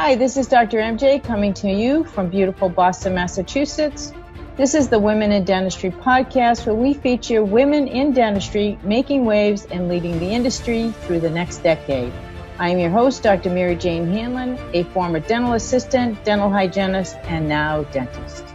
Hi, this is Dr. MJ coming to you from beautiful Boston, Massachusetts. This is the Women in Dentistry podcast, where we feature women in dentistry making waves and leading the industry through the next decade. I am your host, Dr. Mary Jane Hanlon, a former dental assistant, dental hygienist, and now dentist.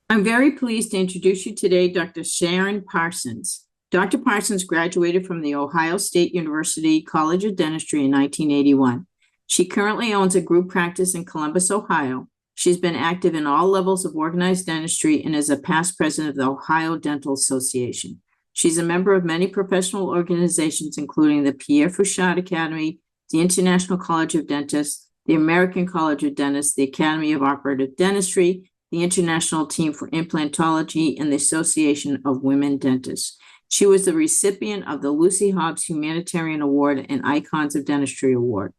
I'm very pleased to introduce you today Dr. Sharon Parsons. Dr. Parsons graduated from the Ohio State University College of Dentistry in 1981. She currently owns a group practice in Columbus, Ohio. She's been active in all levels of organized dentistry and is a past president of the Ohio Dental Association. She's a member of many professional organizations, including the Pierre Fauchard Academy, the International College of Dentists, the American College of Dentists, the Academy of Operative Dentistry, the International Team for Implantology, and the Association of Women Dentists. She was the recipient of the Lucy Hobbs Humanitarian Award and Icons of Dentistry Award.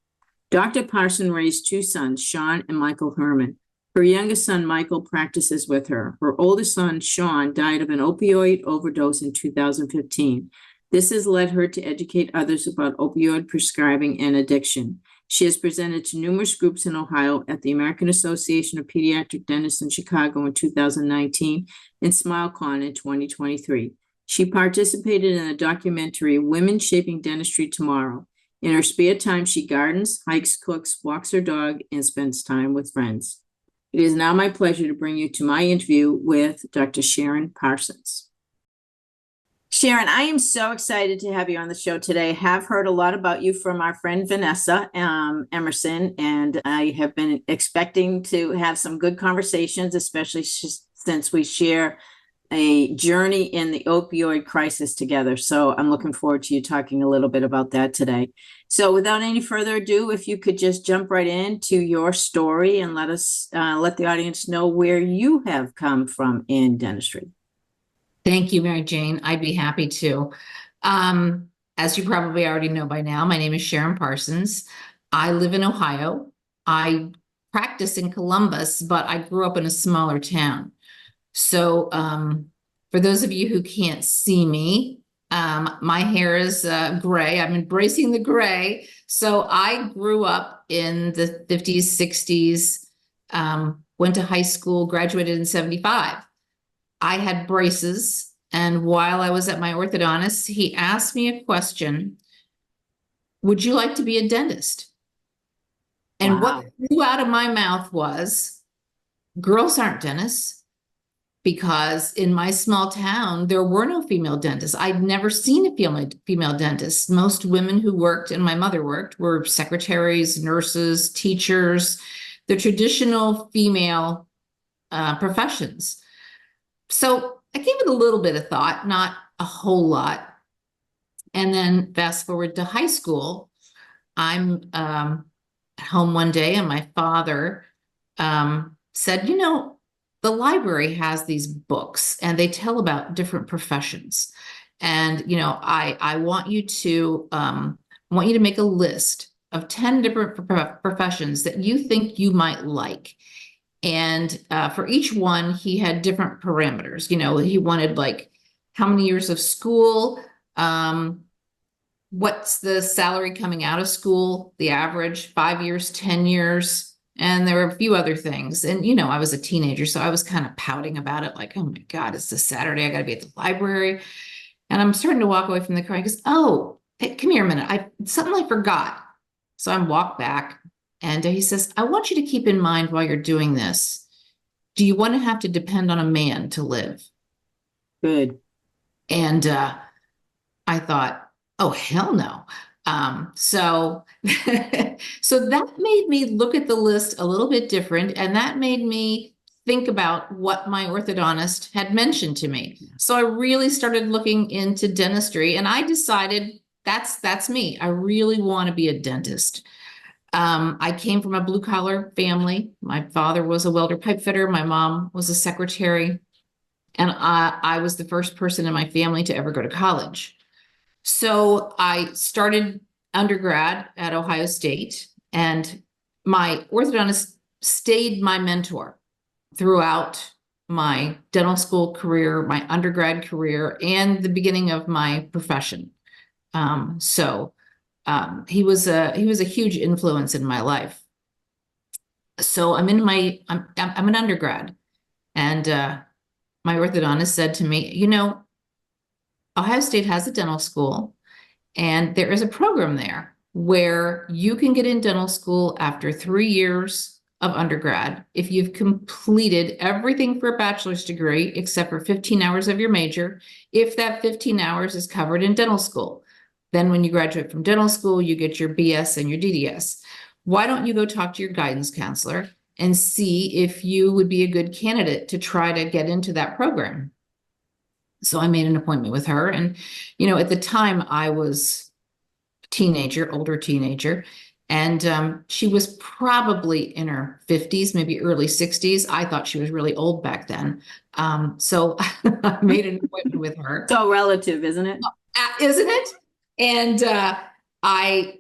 Dr. Parsons raised two sons, Sean and Michael Herman. Her youngest son, Michael, practices with her. Her oldest son, Sean, died of an opioid overdose in 2015. This has led her to educate others about opioid prescribing and addiction. She has presented to numerous groups in Ohio at the American Association of Pediatric Dentists in Chicago in 2019 and SmileCon in 2023. She participated in the documentary Women Shaping Dentistry Tomorrow. In her spare time, she gardens, hikes, cooks, walks her dog, and spends time with friends. It is now my pleasure to bring you to my interview with Dr. Sharon Parsons. Sharon, I am so excited to have you on the show today. I have heard a lot about you from our friend Vanessa Emerson, and I have been expecting to have some good conversations, especially since we share a journey in the opioid crisis together. So I'm looking forward to you talking a little bit about that today. So without any further ado, if you could just jump right into your story and let the audience know where you have come from in dentistry. Thank you, Mary Jane. I'd be happy to. As you probably already know by now, my name is Sharon Parsons. I live in Ohio. I practice in Columbus, but I grew up in a smaller town. So for those of you who can't see me, my hair is gray. I'm embracing the gray. So I grew up in the 50s, 60s, went to high school, graduated in 75. I had braces, and while I was at my orthodontist, he asked me a question: would you like to be a dentist? And Wow. what flew out of my mouth was, girls aren't dentists, because in my small town, there were no female dentists. I'd never seen a female dentist. Most women who worked, and my mother worked, were secretaries, nurses, teachers, the traditional female professions. So I gave it a little bit of thought, not a whole lot. And then fast forward to high school, I'm at home one day, and my father said, the library has these books and they tell about different professions. And, I want you to make a list of 10 different professions that you think you might like. And for each one, he had different parameters. He wanted like how many years of school, what's the salary coming out of school, the average, 5 years, 10 years. And there were a few other things. And, I was a teenager, so I was kind of pouting about it, like, oh my God, it's this Saturday. I got to be at the library. And I'm starting to walk away from the car. He goes, oh, hey, come here a minute. Something I forgot. So I walk back. And he says, I want you to keep in mind while you're doing this, do you want to have to depend on a man to live? Good. And I thought, oh, hell no. So that made me look at the list a little bit different. And that made me think about what my orthodontist had mentioned to me. So I really started looking into dentistry, and I decided that's me. I really want to be a dentist. I came from a blue collar family. My father was a welder pipe fitter. My mom was a secretary. And I was the first person in my family to ever go to college. So I started undergrad at Ohio State, and my orthodontist stayed my mentor throughout my dental school career, my undergrad career, and the beginning of my profession. He was a huge influence in my life. So I'm an undergrad, and my orthodontist said to me, Ohio State has a dental school, and there is a program there where you can get in dental school after 3 years of undergrad if you've completed everything for a bachelor's degree except for 15 hours of your major, if that 15 hours is covered in dental school. Then when you graduate from dental school, you get your BS and your DDS. Why don't you go talk to your guidance counselor and see if you would be a good candidate to try to get into that program? So I made an appointment with her. And, at the time I was a teenager, older teenager, and she was probably in her 50s, maybe early 60s. I thought she was really old back then. So I made an appointment with her. It's all relative, isn't it? Isn't it? And I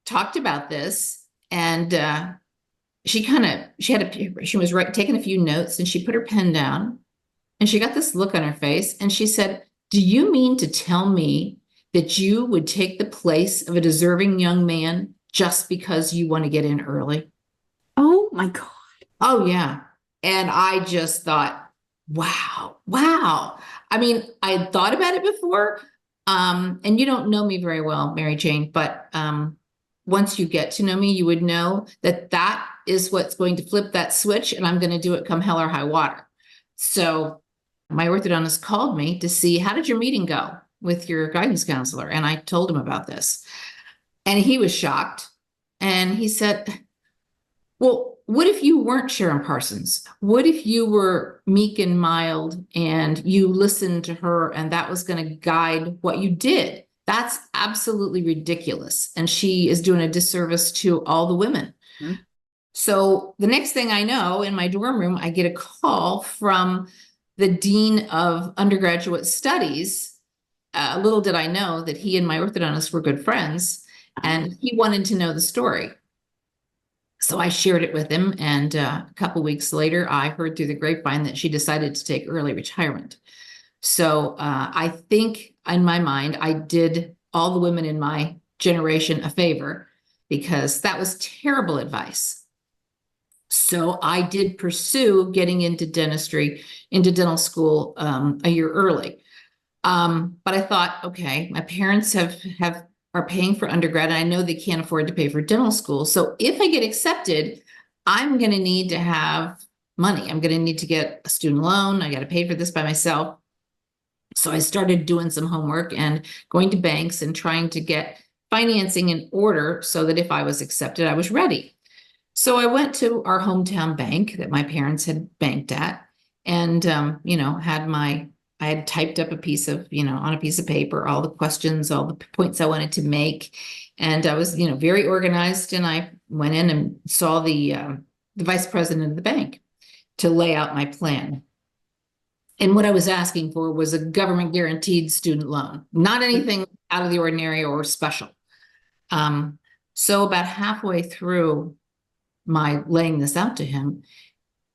talked about this, and she was taking a few notes, and she put her pen down, and she got this look on her face, and she said, "Do you mean to tell me that you would take the place of a deserving young man just because you want to get in early?" Oh my God. Oh yeah. And I just thought, wow. I mean, I had thought about it before. And you don't know me very well, Mary Jane, but once you get to know me, you would know that that is what's going to flip that switch, and I'm going to do it come hell or high water. So my orthodontist called me to see, how did your meeting go with your guidance counselor? And I told him about this, and he was shocked. And he said, "Well, what if you weren't Sharon Parsons? What if you were meek and mild and you listened to her and that was going to guide what you did? That's absolutely ridiculous. And she is doing a disservice to all the women." Mm-hmm. So the next thing I know, in my dorm room, I get a call from the dean of undergraduate studies. Little did I know that he and my orthodontist were good friends, and he wanted to know the story. So I shared it with him, and a couple of weeks later, I heard through the grapevine that she decided to take early retirement. So I think in my mind, I did all the women in my generation a favor, because that was terrible advice. So I did pursue getting into dentistry, into dental school a year early. But I thought, okay, my parents are paying for undergrad, and I know they can't afford to pay for dental school. So if I get accepted, I'm going to need to have money. I'm going to need to get a student loan. I got to pay for this by myself. So I started doing some homework and going to banks and trying to get financing in order so that if I was accepted, I was ready. So I went to our hometown bank that my parents had banked at, and, I had typed up a piece of, on a piece of paper, all the questions, all the points I wanted to make. And I was, very organized. And I went in and saw the vice president of the bank to lay out my plan. And what I was asking for was a government guaranteed student loan, not anything out of the ordinary or special. So about halfway through my laying this out to him,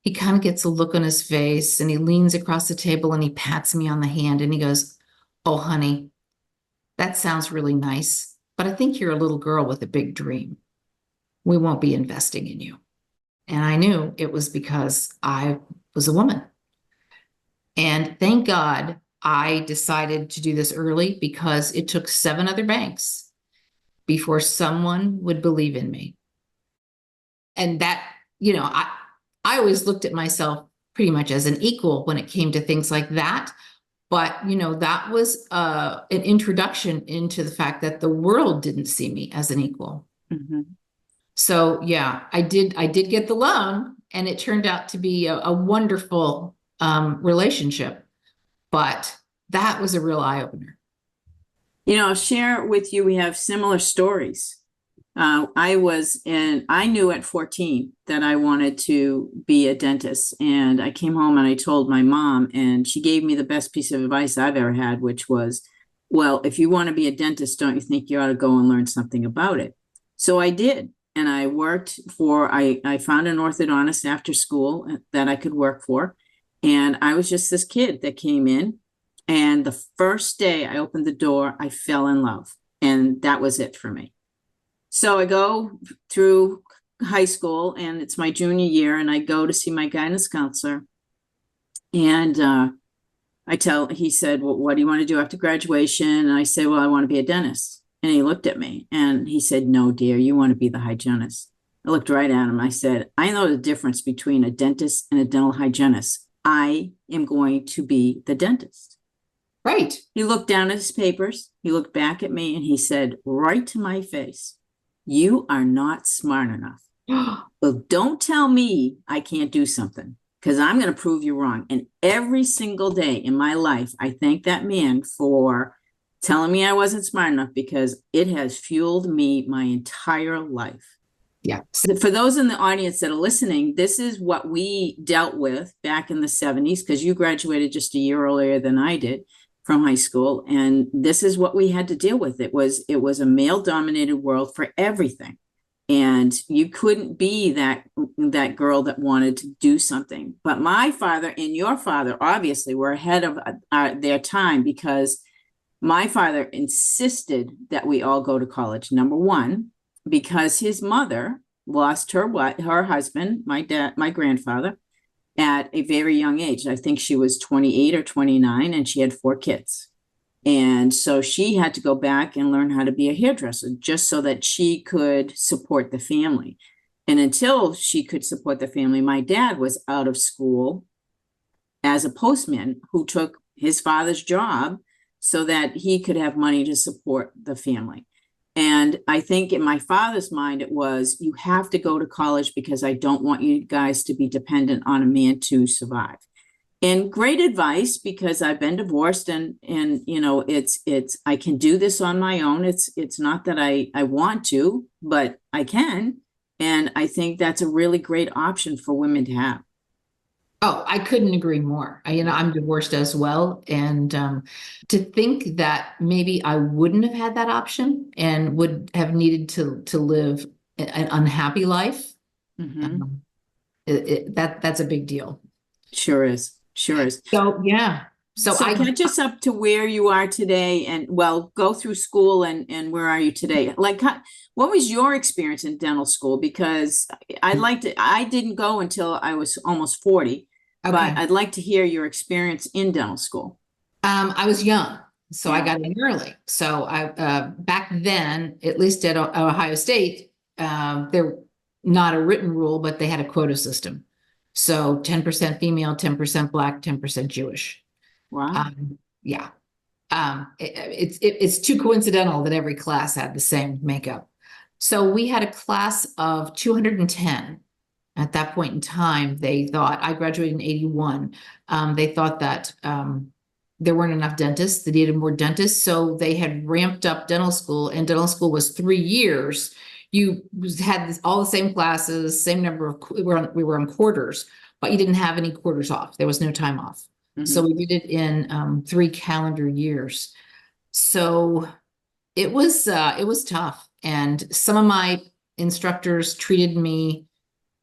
he kind of gets a look on his face, and he leans across the table and he pats me on the hand and he goes, "Oh, honey, that sounds really nice, but I think you're a little girl with a big dream. We won't be investing in you." And I knew it was because I was a woman. And thank God I decided to do this early, because it took 7 other banks before someone would believe in me. And that, I always looked at myself pretty much as an equal when it came to things like that. But, that was an introduction into the fact that the world didn't see me as an equal. Mm-hmm. So, yeah, I did get the loan, and it turned out to be a wonderful relationship. But that was a real eye-opener. I'll share with you, we have similar stories. I knew at 14 that I wanted to be a dentist, and I came home and I told my mom, and she gave me the best piece of advice I've ever had, which was, "Well, if you want to be a dentist, don't you think you ought to go and learn something about it?" So I did. And I found an orthodontist after school that I could work for. And I was just this kid that came in. And the first day I opened the door, I fell in love. And that was it for me. So I go through high school, and it's my junior year, and I go to see my guidance counselor. And he said, well, what do you want to do after graduation? And I said, well, I want to be a dentist. And he looked at me and he said, no, dear, you want to be the hygienist. I looked right at him. I said, I know the difference between a dentist and a dental hygienist. I am going to be the dentist. Right. He looked down at his papers. He looked back at me and he said, right to my face, you are not smart enough. Well, don't tell me I can't do something, because I'm going to prove you wrong. And every single day in my life, I thank that man for telling me I wasn't smart enough, because it has fueled me my entire life. Yeah. So for those in the audience that are listening, this is what we dealt with back in the 70s, because you graduated just a year earlier than I did from high school. And this is what we had to deal with. It was a male-dominated world for everything. And you couldn't be that girl that wanted to do something. But my father and your father obviously were ahead of their time, because my father insisted that we all go to college. Number one, because his mother lost her husband, my grandfather, at a very young age. I think she was 28 or 29, and she had 4 kids. And so she had to go back and learn how to be a hairdresser, just so that she could support the family. And until she could support the family, my dad was out of school as a postman who took his father's job so that he could have money to support the family. And I think in my father's mind, it was, you have to go to college because I don't want you guys to be dependent on a man to survive. And great advice, because I've been divorced, and it's I can do this on my own. It's not that I want to, but I can. And I think that's a really great option for women to have. Oh, I couldn't agree more. I'm divorced as well. And to think that maybe I wouldn't have had that option and would have needed to live an unhappy life, that's a big deal. Sure is. Sure is. So, yeah. So catch us up to where you are today, and go through school and where are you today? Like, what was your experience in dental school? Because I didn't go until I was almost 40, but I'd like to hear your experience in dental school. I was young, so I got in early. So I back then, at least at Ohio State, there not a written rule, but they had a quota system. So 10% female, 10% Black, 10% Jewish. Wow. Yeah. It's too coincidental that every class had the same makeup. So we had a class of 210 at that point in time. They thought, I graduated in 81. They thought that there weren't enough dentists. They needed more dentists. So they had ramped up dental school, and dental school was 3 years. You had all the same classes, same number of, we were on quarters, but you didn't have any quarters off. There was no time off. So we did it in 3 calendar years. So it was tough. And some of my instructors treated me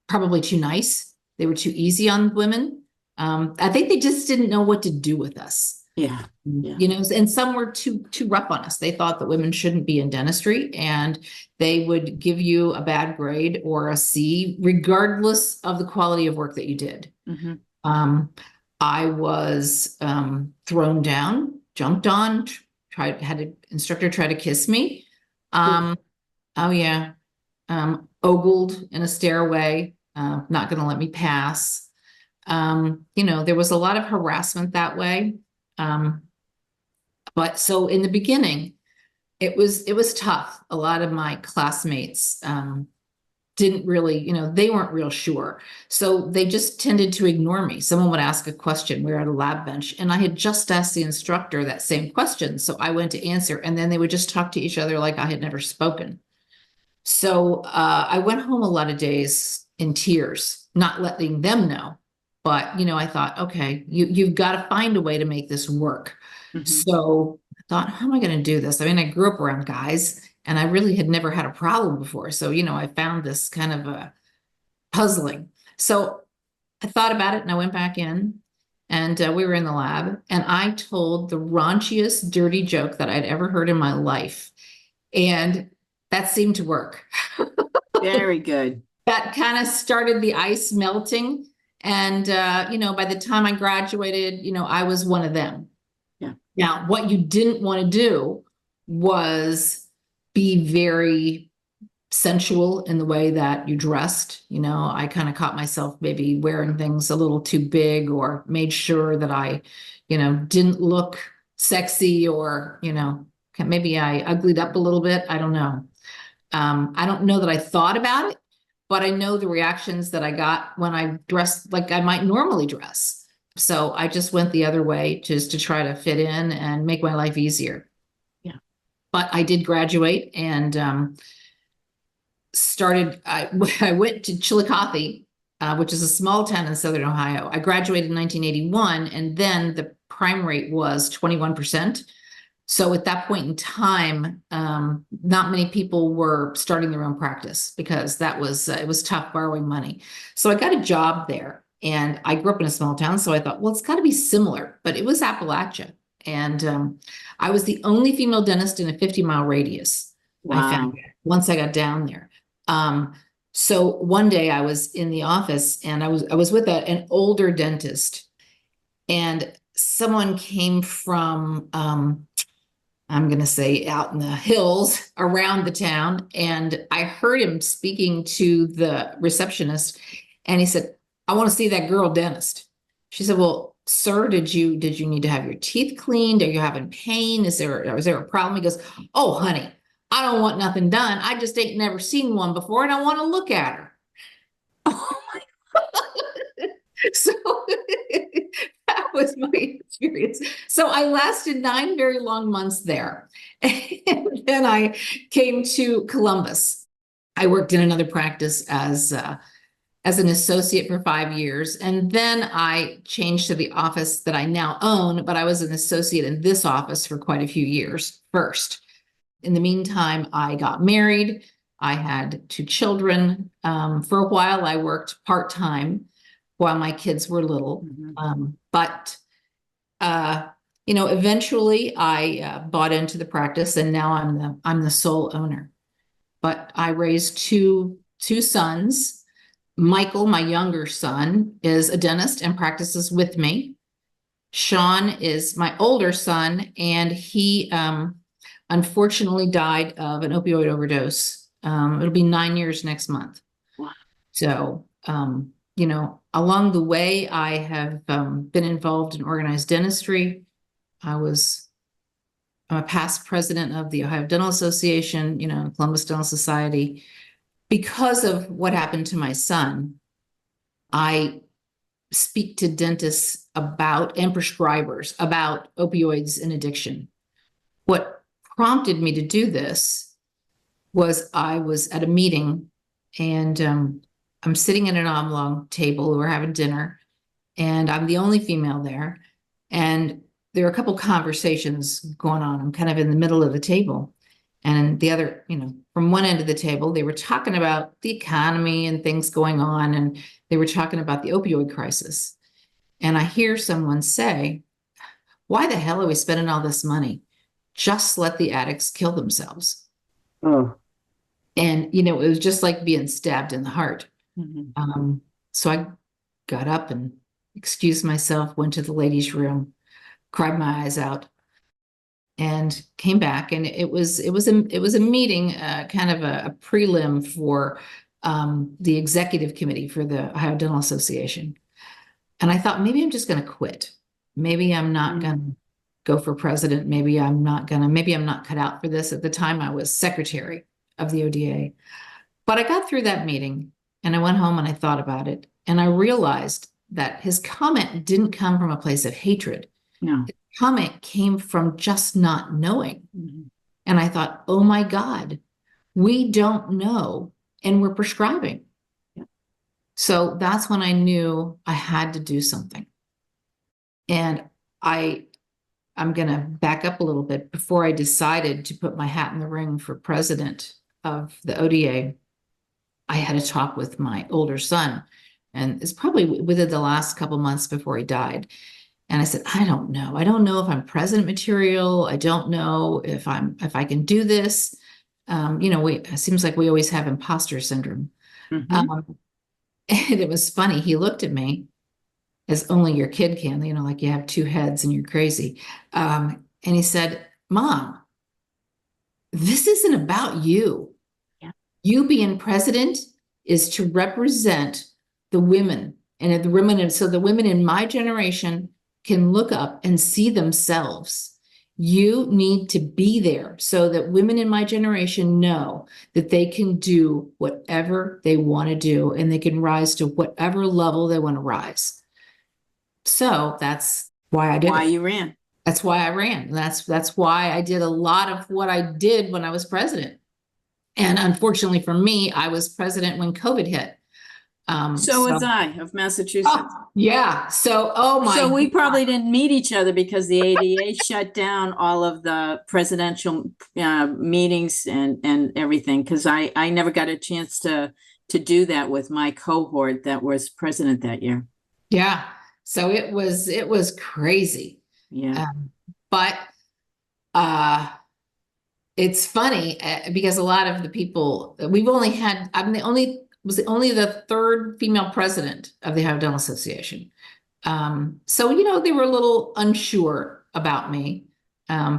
probably too nice. They were too easy on women. I think they just didn't know what to do with us. Yeah. And some were too rough on us. They thought that women shouldn't be in dentistry, and they would give you a bad grade or a C, regardless of the quality of work that you did. I was thrown down, jumped on, had an instructor try to kiss me. Ogled in a stairway, not going to let me pass. There was a lot of harassment that way. But so in the beginning, it was tough. A lot of my classmates didn't really, they weren't real sure. So they just tended to ignore me. Someone would ask a question. We were at a lab bench, and I had just asked the instructor that same question. So I went to answer, and then they would just talk to each other like I had never spoken. So I went home a lot of days in tears, not letting them know. But, I thought, okay, you've got to find a way to make this work. So I thought, how am I going to do this? I mean, I grew up around guys, and I really had never had a problem before. So, I found this kind of puzzling. So I thought about it, and I went back in, And we were in the lab, and I told the raunchiest, dirty joke that I'd ever heard in my life. And that seemed to work. Very good. That kind of started the ice melting. And, by the time I graduated, I was one of them. Yeah. Now, what you didn't want to do was be very sensual in the way that you dressed. I kind of caught myself maybe wearing things a little too big, or made sure that I, didn't look sexy, or, maybe I uglied up a little bit. I don't know. I don't know that I thought about it, but I know the reactions that I got when I dressed like I might normally dress. So I just went the other way, just to try to fit in and make my life easier. Yeah. But I did graduate, and I went to Chillicothe, which is a small town in Southern Ohio. I graduated in 1981, and then the crime rate was 21%. So at that point in time, not many people were starting their own practice, because it was tough borrowing money. So I got a job there, and I grew up in a small town. So I thought, well, it's got to be similar, but it was Appalachia. And I was the only female dentist in a 50-mile radius. Wow. I found once I got down there. So one day I was in the office, and I was with an older dentist, and someone came from, I'm going to say, out in the hills around the town. And I heard him speaking to the receptionist, and he said, "I want to see that girl dentist." She said, "Well, sir, did you need to have your teeth cleaned? Are you having pain? Is there a problem?" He goes, "Oh, honey, I don't want nothing done. I just ain't never seen one before, and I want to look at her." Oh my, So that was my experience. So I lasted 9 very long months there. And then I came to Columbus. I worked in another practice as an associate for 5 years. And then I changed to the office that I now own, but I was an associate in this office for quite a few years first. In the meantime, I got married. I had 2 children. For a while, I worked part-time while my kids were little. But eventually I bought into the practice, and now I'm the sole owner. But I raised two sons. Michael, my younger son, is a dentist and practices with me. Sean is my older son, and he unfortunately died of an opioid overdose. It'll be 9 years next month. wow. So, along the way, I have been involved in organized dentistry. I'm a past president of the Ohio Dental Association, Columbus Dental Society. Because of what happened to my son, I speak to dentists about, and prescribers about, opioids and addiction. What prompted me to do this was I was at a meeting, and I'm sitting at an oblong table. We're having dinner, and I'm the only female there. And there are a couple conversations going on. I'm kind of in the middle of the table. And the other, from one end of the table, they were talking about the economy and things going on. And they were talking about the opioid crisis. And I hear someone say, "Why the hell are we spending all this money? Just let the addicts kill themselves." Oh. And, it was just like being stabbed in the heart. Mhm. So I got up and excused myself, went to the ladies' room, cried my eyes out, and came back. And it was a meeting, kind of a prelim for the executive committee for the Ohio Dental Association. And I thought, maybe I'm just going to quit. Maybe I'm not going to go for president. Maybe I'm not cut out for this. At the time, I was secretary of the ODA. But I got through that meeting, and I went home and I thought about it. And I realized that his comment didn't come from a place of hatred. No. His comment came from just not knowing. Mhm. And I thought, oh my God, we don't know, and we're prescribing. Yeah. So that's when I knew I had to do something. And I'm going to back up a little bit. Before I decided to put my hat in the ring for president of the ODA, I had a talk with my older son, And it's probably within the last couple months before he died. And I said, I don't know. I don't know if I'm president material. I don't know if I can do this. It seems like we always have imposter syndrome. Mhm. And it was funny. He looked at me as only your kid can, like you have two heads and you're crazy. And he said, Mom, this isn't about you. Yeah. You being president is to represent the women and the women. And so the women in my generation can look up and see themselves. You need to be there so that women in my generation know that they can do whatever they want to do and they can rise to whatever level they want to rise. So that's why I did Why it. you ran. That's why I ran. That's why I did a lot of what I did when I was president. And unfortunately for me, I was president when COVID hit. So was I of Massachusetts. Oh, yeah. So, oh my So we God. probably didn't meet each other because the ADA shut down all of the presidential meetings and everything. Because I never got a chance to do that with my cohort that was president that year. Yeah. So it was crazy. Yeah. But it's funny because a lot of the people we've only had, was only the third female president of the Ohio Dental Association. So, they were a little unsure about me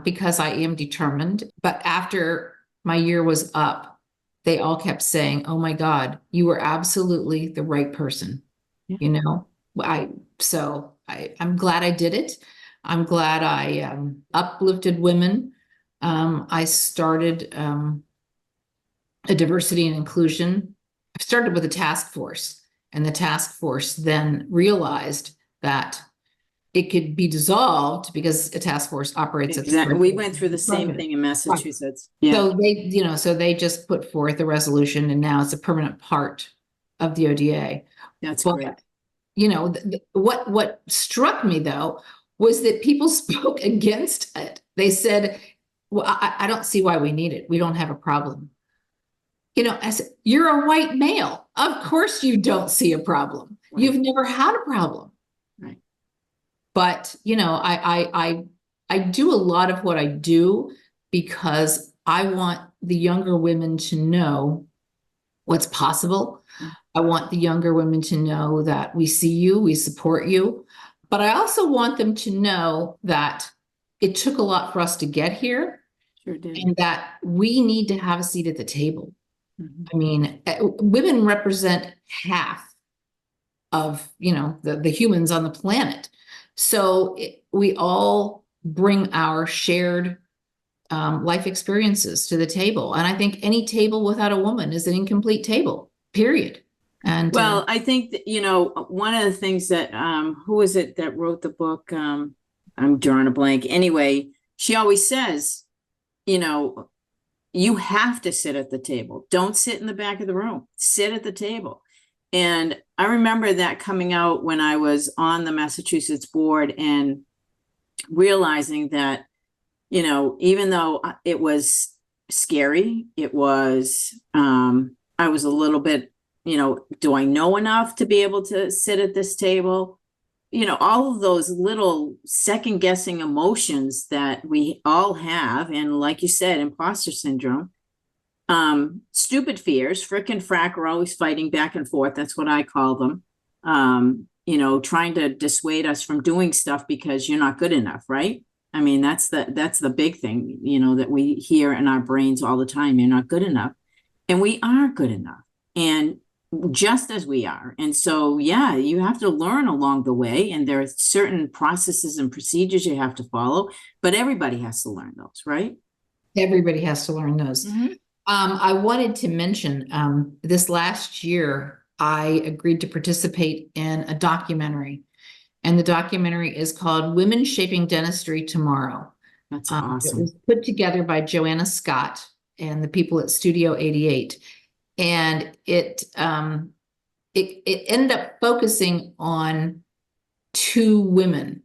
because I am determined. But after my year was up, they all kept saying, oh my God, you were absolutely the right person. Yeah. I'm glad I did it. I'm glad I uplifted women. I started a diversity and inclusion. I started with a task force, and the task force then realized that it could be dissolved because a task force operates at the Exactly. We went through the same thing in Massachusetts. Yeah. So they just put forth a resolution, and now it's a permanent part of the ODA. That's But, great. what struck me though was that people spoke against it. They said, well, I don't see why we need it. We don't have a problem. I said, you're a white male. Of course you don't see a problem. Right. You've never had a problem. Right. But, I do a lot of what I do because I want the younger women to know what's possible. I want the younger women to know that we see you, we support you. But I also want them to know that it took a lot for us to get here. Sure did. And that we need to have a seat at the table. Mhm. I mean, women represent half of, the humans on the planet. So we all bring our shared life experiences to the table. And I think any table without a woman is an incomplete table, period. And well, I think that, one of the things that who is it that wrote the book? I'm drawing a blank. Anyway, she always says, you have to sit at the table. Don't sit in the back of the room. Sit at the table. And I remember that coming out when I was on the Massachusetts board and realizing that, even though it was scary, I was a little bit, do I know enough to be able to sit at this table? All of those little second guessing emotions that we all have. And like you said, imposter syndrome, stupid fears, frick and frack are always fighting back and forth. That's what I call them. Trying to dissuade us from doing stuff because you're not good enough, right? I mean, that's the big thing, that we hear in our brains all the time. You're not good enough. And we are good enough. And just as we are. And so, yeah, you have to learn along the way. And there are certain processes and procedures you have to follow, but everybody has to learn those, right? everybody has to learn those. Mhm. I wanted to mention this last year, I agreed to participate in a documentary, and the documentary is called Women Shaping Dentistry Tomorrow. That's It awesome. was put together by Joanna Scott and the people at Studio 88. And it ended up focusing on two women,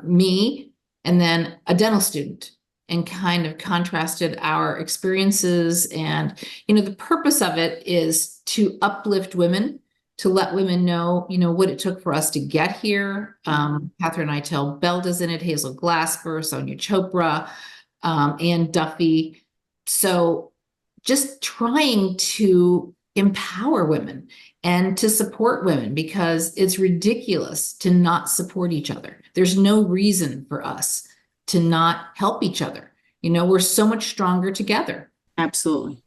me and then a dental student, and kind of contrasted our experiences. And, the purpose of it is to uplift women to let women know, what it took for us to get here. Catherine Eitel Belda's in it, Hazel Glasper, Sonia Chopra, Ann Duffy. So just trying to empower women and to support women, because it's ridiculous to not support each other. There's no reason for us to not help each other. We're so much stronger together. Absolutely.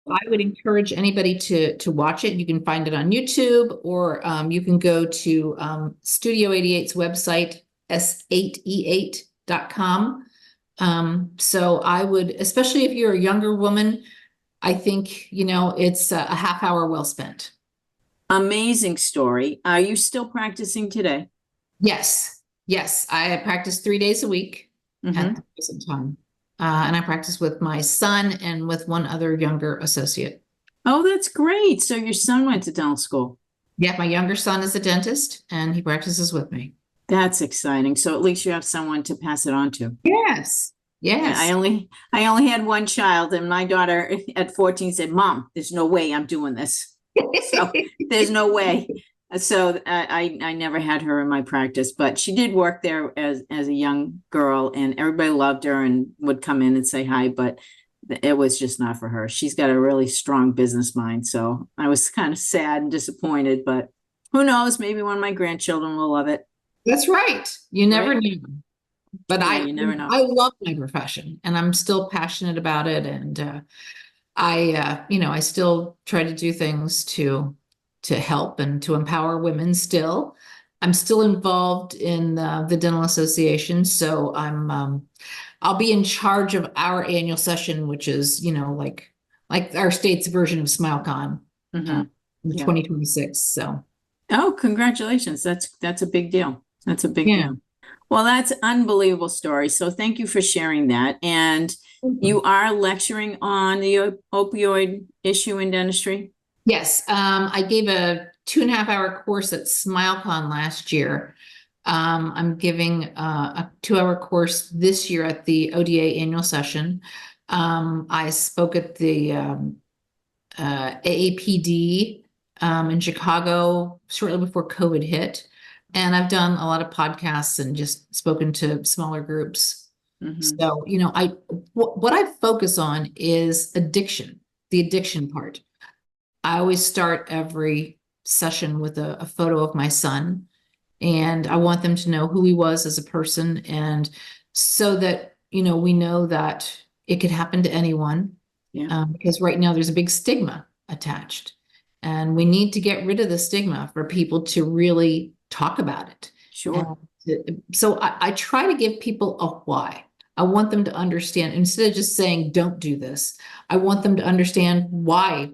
I would encourage anybody to watch it. You can find it on YouTube, or you can go to Studio 88's website, s8e8.com. So I would, especially if you're a younger woman, I think, it's a half hour well spent. Amazing story. Are you still practicing today? Yes. I practice 3 days a week at the present time. And I practice with my son and with one other younger associate. Oh, that's great. So your son went to dental school. Yeah, my younger son is a dentist and he practices with me. That's exciting. So at least you have someone to pass it on to. Yes. I only had one child, and my daughter at 14 said, "Mom, there's no way I'm doing this." So there's no way. So I never had her in my practice, but she did work there as a young girl, and everybody loved her and would come in and say hi, but it was just not for her. She's got a really strong business mind. So I was kind of sad and disappointed, but who knows, maybe one of my grandchildren will love it. That's right. You never knew. But Yeah, you never know. I love my profession and I'm still passionate about it. And I still try to do things to help and to empower women still. I'm still involved in the Dental Association. So I'll be in charge of our annual session, which is, like our state's version of SmileCon in 2026. So. Oh, congratulations. That's a big deal. That's a big deal. Well, that's an unbelievable story. So thank you for sharing that. And you are lecturing on the opioid issue in dentistry? Yes. I gave a 2.5-hour course at SmileCon last year. I'm giving a 2-hour course this year at the ODA annual session. I spoke at the AAPD in Chicago shortly before COVID hit. And I've done a lot of podcasts and just spoken to smaller groups. So, what I focus on is addiction, the addiction part. I always start every session with a photo of my son, and I want them to know who he was as a person. And so that, we know that it could happen to anyone, because right now there's a big stigma attached, and we need to get rid of the stigma for people to really talk about it. Sure. So I try to give people a why. I want them to understand, instead of just saying, don't do this, I want them to understand why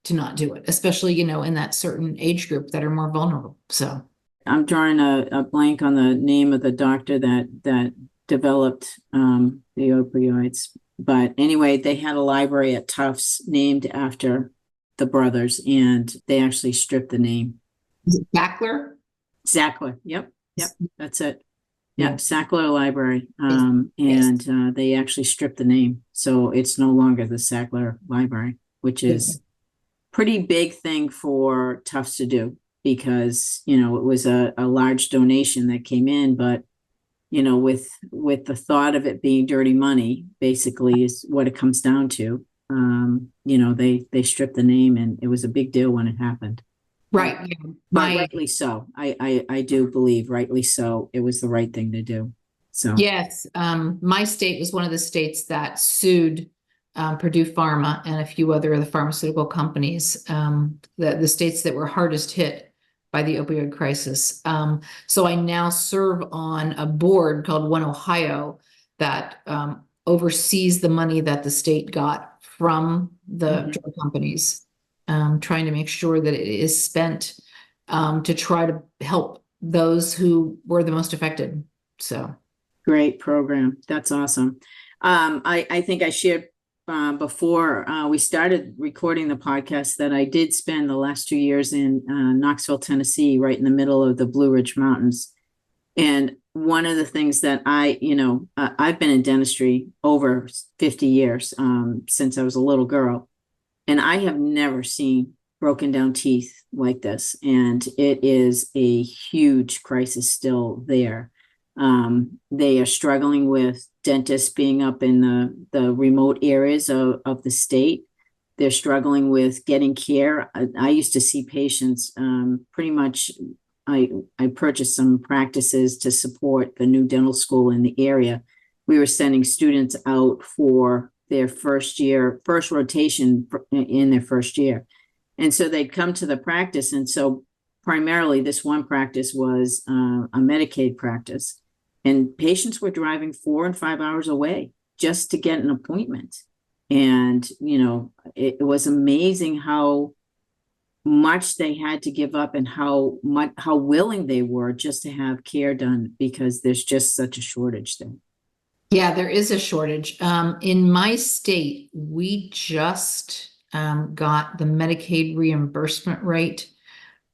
to not do it, especially, in that certain age group that are more vulnerable. So I'm drawing a blank on the name of the doctor that developed the opioids. But anyway, they had a library at Tufts named after the brothers, and they actually stripped the name. Is it Sackler? Sackler. Yep. That's it. Yeah. Yep. Sackler Library. And they actually stripped the name. So it's no longer the Sackler Library, which is pretty big thing for Tufts to do, because, it was a large donation that came in, but, with the thought of it being dirty money, basically is what it comes down to. They stripped the name, and it was a big deal when it happened. Right. But rightly so. I do believe rightly so. It was the right thing to do. So yes, my state was one of the states that sued Purdue Pharma and a few other of the pharmaceutical companies, the states that were hardest hit by the opioid crisis. So I now serve on a board called One Ohio that oversees the money that the state got from the drug companies, trying to make sure that it is spent to try to help those who were the most affected. So great program. That's awesome. I think I shared before we started recording the podcast that I did spend the last 2 years in Knoxville, Tennessee, right in the middle of the Blue Ridge Mountains. And one of the things that I've been in dentistry over 50 years, since I was a little girl, and I have never seen broken down teeth like this, and it is a huge crisis still there. They are struggling with dentists being up in the remote areas of the state. They're struggling with getting care. I used to see patients pretty much. I purchased some practices to support the new dental school in the area. We were sending students out for their first rotation in their first year. And so they'd come to the practice. And so primarily this one practice was a Medicaid practice. And patients were driving 4 and 5 hours away just to get an appointment. And, it was amazing how much they had to give up and how willing they were just to have care done, because there's just such a shortage there. Yeah, there is a shortage. In my state, we just got the Medicaid reimbursement rate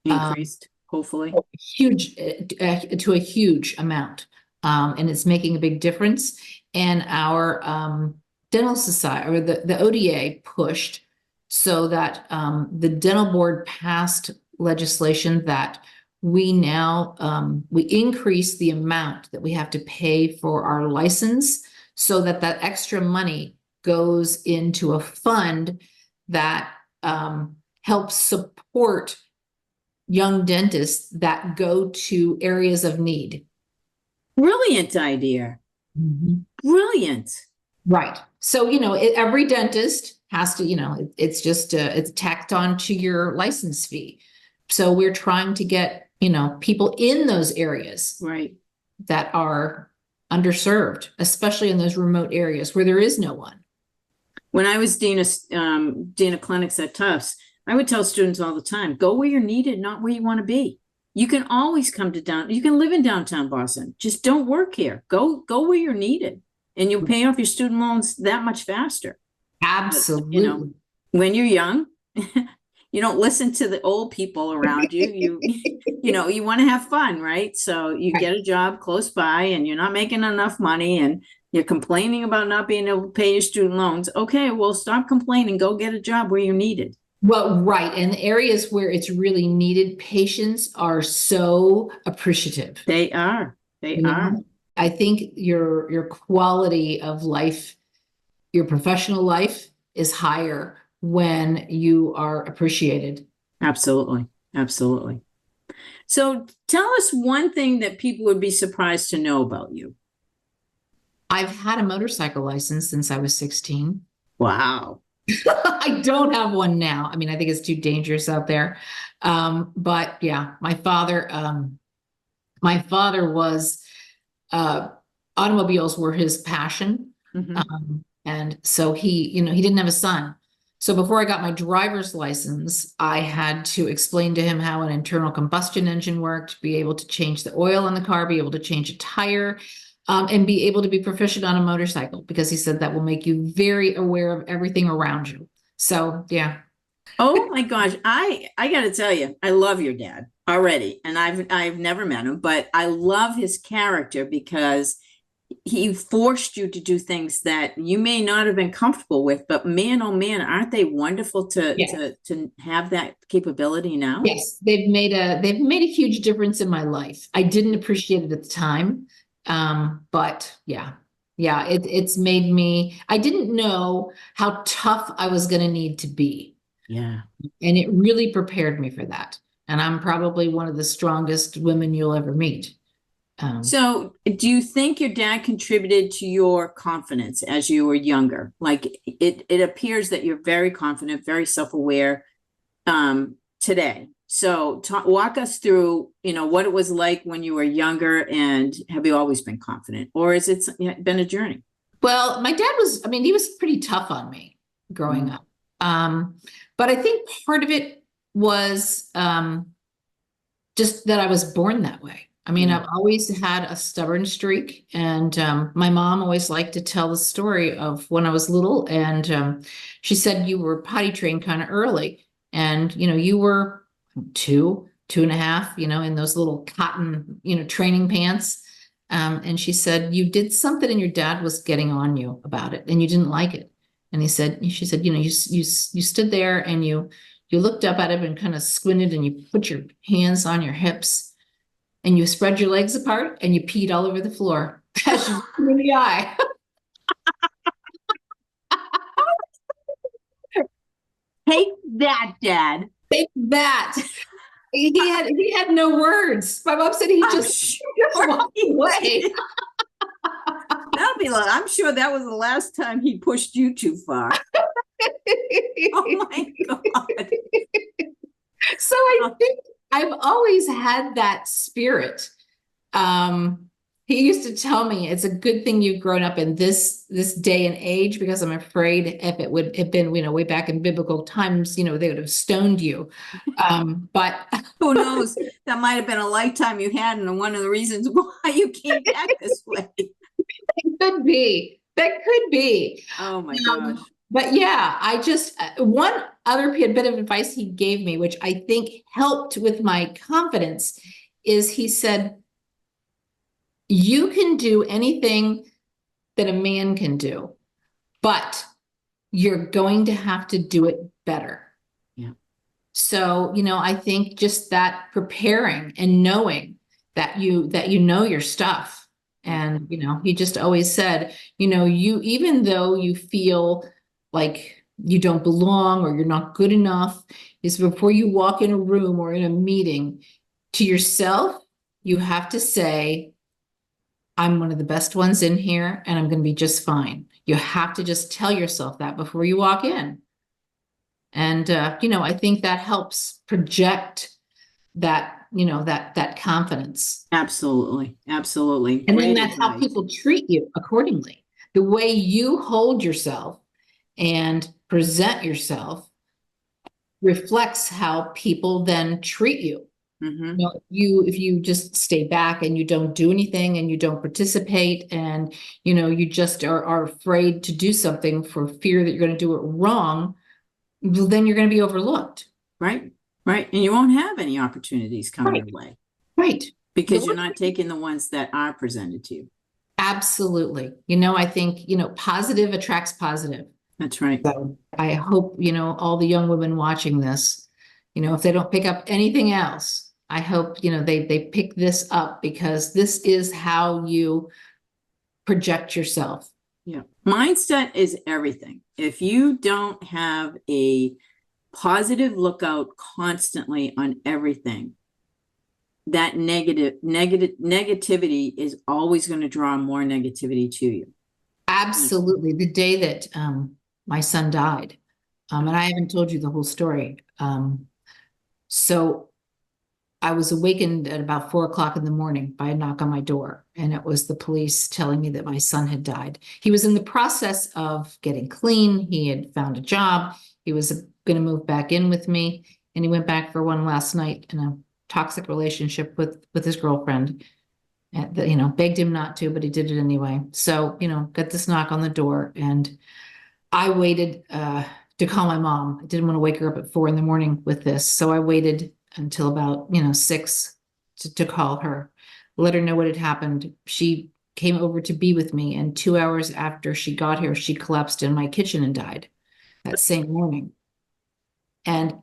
Increased, hopefully. huge to a huge amount, and it's making a big difference. And our dental society, or the ODA, pushed so that the dental board passed legislation that we now we increase the amount that we have to pay for our license, so that that extra money goes into a fund that helps support young dentists that go to areas of need. Brilliant idea. Brilliant. Right. So, every dentist has to, it's just, it's tacked on to your license fee. So we're trying to get, people in those areas Right. that are underserved, especially in those remote areas where there is no one. When I was dean of clinics at Tufts, I would tell students all the time, go where you're needed, not where you want to be. You can always come to you can live in downtown Boston. Just don't work here. Go where you're needed, and you'll pay off your student loans that much faster. Absolutely. But, when you're young, you don't listen to the old people around you. You want to have fun, right? So you get a job close by and you're not making enough money and you're complaining about not being able to pay your student loans. Okay, well, stop complaining. Go get a job where you're needed. Well, right. And the areas where it's really needed, patients are so appreciative. They are. They are. I think your quality of life, your professional life, is higher when you are appreciated. Absolutely. Absolutely. So tell us one thing that people would be surprised to know about you. I've had a motorcycle license since I was 16. Wow. I don't have one now. I mean, I think it's too dangerous out there. But yeah, my father was, automobiles were his passion. And so he didn't have a son. So before I got my driver's license, I had to explain to him how an internal combustion engine worked, be able to change the oil in the car, be able to change a tire, and be able to be proficient on a motorcycle, because he said that will make you very aware of everything around you. So, yeah. Oh my gosh. I got to tell you, I love your dad already. And I've never met him, but I love his character because he forced you to do things that you may not have been comfortable with, but man, oh man, aren't they wonderful to have that capability now? Yes, they've made a huge difference in my life. I didn't appreciate it at the time. But it's made me, I didn't know how tough I was going to need to be. Yeah. And it really prepared me for that. And I'm probably one of the strongest women you'll ever meet. So do you think your dad contributed to your confidence as you were younger? Like it appears that you're very confident, very self-aware, today. So walk us through, what it was like when you were younger, and have you always been confident, or has it been a journey? Well, my dad he was pretty tough on me growing up. But I think part of it was just that I was born that way. I mean, I've always had a stubborn streak, and my mom always liked to tell the story of when I was little, and she said you were potty trained kind of early, and you were 2.5, in those little cotton, training pants. And she said, you did something and your dad was getting on you about it and you didn't like it. And she said, you stood there and you you looked up at him and kind of squinted and you put your hands on your hips and you spread your legs apart and you peed all over the floor as you looked him in the eye. Take that, Dad. Take that. He had no words. My mom said he just walked away. I'm sure that was the last time he pushed you too far. Oh my God. So I think I've always had that spirit. He used to tell me it's a good thing you've grown up in this day and age, because I'm afraid if it would have been, way back in biblical times, they would have stoned you. But who knows? That might have been a lifetime you had, and one of the reasons why you came back this way. It could be. That could be. Oh my gosh. But yeah, I just, one other bit of advice he gave me, which I think helped with my confidence, is he said, you can do anything that a man can do, but you're going to have to do it better. Yeah. So, I think just that preparing and knowing that you know your stuff. And, he just always said, even though you feel like you don't belong or you're not good enough, is before you walk in a room or in a meeting, to yourself, you have to say, I'm one of the best ones in here and I'm going to be just fine. You have to just tell yourself that before you walk in. And, I think that helps project that, that confidence. Absolutely. Absolutely. And Great then that's how advice. people treat you accordingly. The way you hold yourself and present yourself reflects how people then treat you. Mhm. If you just stay back and you don't do anything and you don't participate and, you just are afraid to do something for fear that you're going to do it wrong, well, then you're going to be overlooked. Right. Right. And you won't have any opportunities coming your way. Right. Because you're not taking the ones that are presented to you. Absolutely. I think, positive attracts positive. That's right. So I hope, all the young women watching this, if they don't pick up anything else, I hope, they pick this up, because this is how you project yourself. Yeah. Mindset is everything. If you don't have a positive lookout constantly on everything, that negativity is always going to draw more negativity to you. Absolutely. The day that my son died, and I haven't told you the whole story. So I was awakened at about 4:00 in the morning by a knock on my door, and it was the police telling me that my son had died. He was in the process of getting clean. He had found a job. He was going to move back in with me, and he went back for one last night in a toxic relationship with his girlfriend. And, begged him not to, but he did it anyway. So, got this knock on the door, and I waited to call my mom. I didn't want to wake her up at 4 a.m. with this. So I waited until about, 6 to call her, let her know what had happened. She came over to be with me. And 2 hours after she got here, she collapsed in my kitchen and died that same morning. And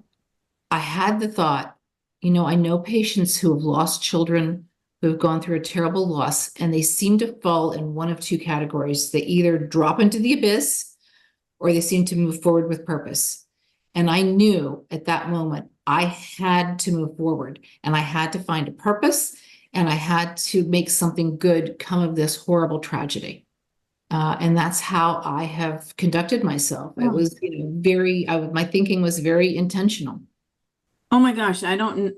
I had the thought, I know patients who have lost children, who have gone through a terrible loss, and they seem to fall in one of two categories. They either drop into the abyss or they seem to move forward with purpose. And I knew at that moment I had to move forward, and I had to find a purpose, and I had to make something good come of this horrible tragedy. And that's how I have conducted myself. It was, my thinking was very intentional. Oh my gosh, I don't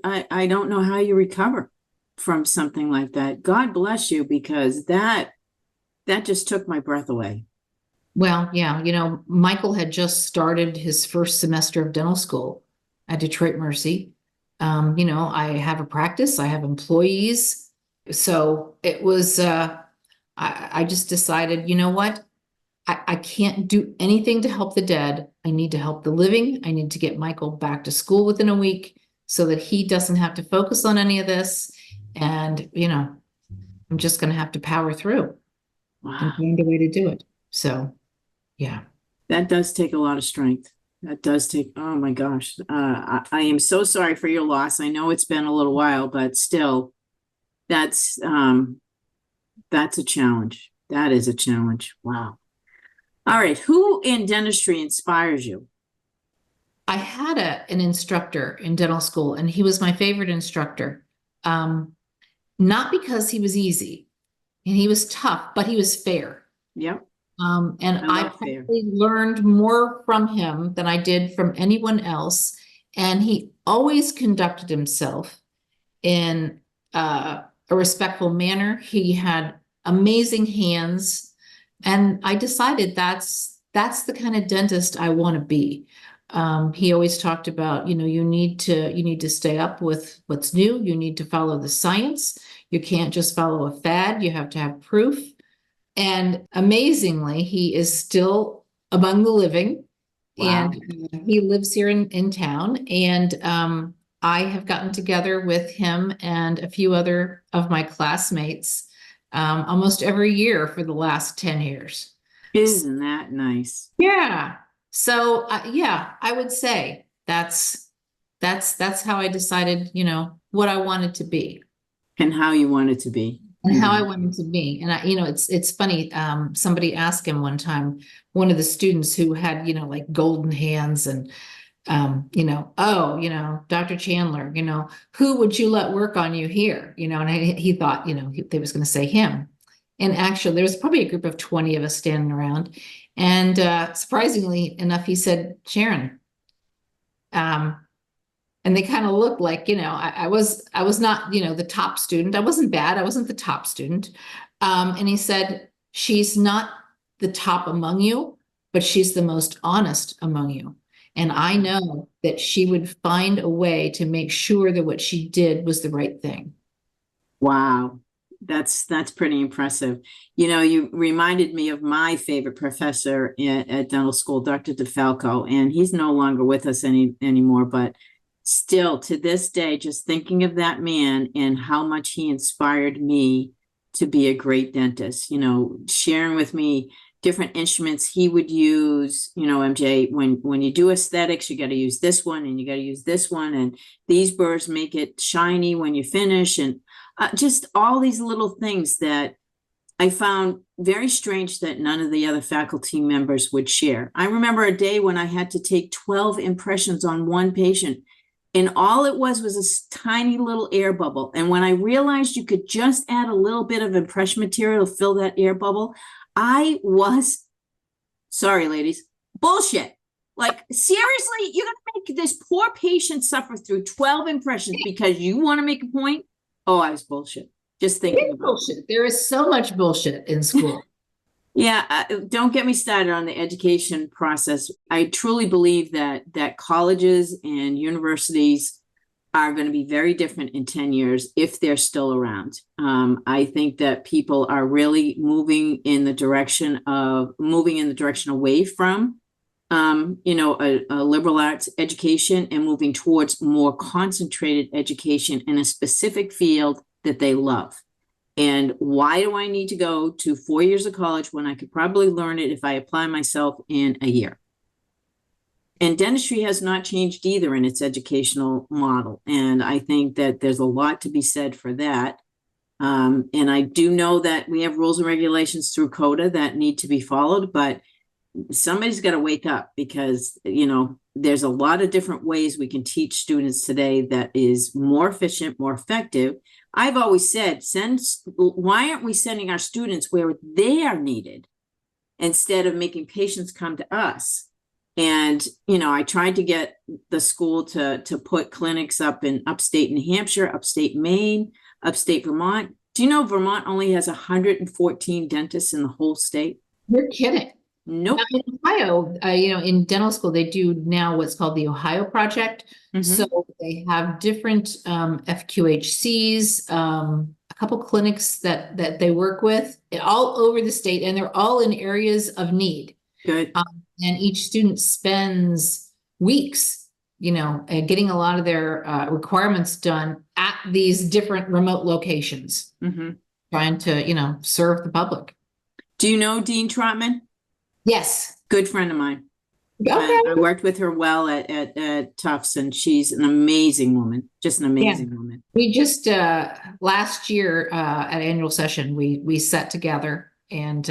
know how you recover from something like that. God bless you, because that just took my breath away. Well, yeah, Michael had just started his first semester of dental school at Detroit Mercy. I have a practice, I have employees. So it was, I just decided, you know what? I can't do anything to help the dead. I need to help the living. I need to get Michael back to school within a week so that he doesn't have to focus on any of this. And, I'm just going to have to power through and find a way to do it. So, yeah. That does take a lot of strength. That does take, oh my gosh. I am so sorry for your loss. I know it's been a little while, but still, that's a challenge. That is a challenge. Wow. All right. Who in dentistry inspires you? I had an instructor in dental school, and he was my favorite instructor. Not because he was easy and he was tough, but he was fair. Yep. And I I love fair. probably learned more from him than I did from anyone else. And he always conducted himself in a respectful manner. He had amazing hands, and I decided that's the kind of dentist I want to be. He always talked about, you need to stay up with what's new. You need to follow the science. You can't just follow a fad. You have to have proof. And amazingly, he is still among the living. Wow. And he lives here in town. And I have gotten together with him and a few other of my classmates almost every year for the last 10 years. Isn't that nice? Yeah. So yeah, I would say that's how I decided, what I wanted to be. And how you want it to be. And how I wanted to be. And it's funny. Somebody asked him one time, one of the students who had, like golden hands and, Dr. Chandler, who would you let work on you here? And he thought, they was going to say him. And actually, there was probably a group of 20 of us standing around. And surprisingly enough, he said, Sharon. And they kind of looked like, I was not, the top student. I wasn't bad. I wasn't the top student. And he said, she's not the top among you, but she's the most honest among you. And I know that she would find a way to make sure that what she did was the right thing. Wow. That's pretty impressive. You reminded me of my favorite professor at dental school, Dr. DeFalco, and he's no longer with us anymore, but still to this day, just thinking of that man and how much he inspired me to be a great dentist, sharing with me different instruments he would use, MJ, when you do aesthetics, you got to use this one and you got to use this one. And these burrs make it shiny when you finish. And just all these little things that I found very strange that none of the other faculty members would share. I remember a day when I had to take 12 impressions on one patient, and all it was a tiny little air bubble. And when I realized you could just add a little bit of impression material to fill that air bubble, I was, sorry, ladies, bullshit. Like, seriously, you're going to make this poor patient suffer through 12 impressions because you want to make a point? Oh, I was bullshit. Just thinking about bullshit. There is so much bullshit in school. Yeah, don't get me started on the education process. I truly believe that colleges and universities are going to be very different in 10 years if they're still around. I think that people are really moving in the direction away from a liberal arts education and moving towards more concentrated education in a specific field that they love. And why do I need to go to 4 years of college when I could probably learn it if I apply myself in a year? And dentistry has not changed either in its educational model. And I think that there's a lot to be said for that. And I do know that we have rules and regulations through CODA that need to be followed, but somebody's got to wake up because, there's a lot of different ways we can teach students today that is more efficient, more effective. I've always said, why aren't we sending our students where they are needed instead of making patients come to us? And, I tried to get the school to put clinics up in upstate New Hampshire, upstate Maine, upstate Vermont. Do you know Vermont only has 114 dentists in the whole state? You're kidding. Nope. Now in Ohio, in dental school, they do now what's called the Ohio Project. Mm-hmm. So they have different FQHCs, a couple clinics that they work with all over the state, and they're all in areas of need. Good. And each student spends weeks, getting a lot of their requirements done at these different remote locations, trying to, serve the public. Do you know Dean Trotman? Yes. Good friend of mine. Okay. I worked with her well at Tufts, and she's an amazing woman, just an Yeah. amazing woman. We just last year at annual session we sat together and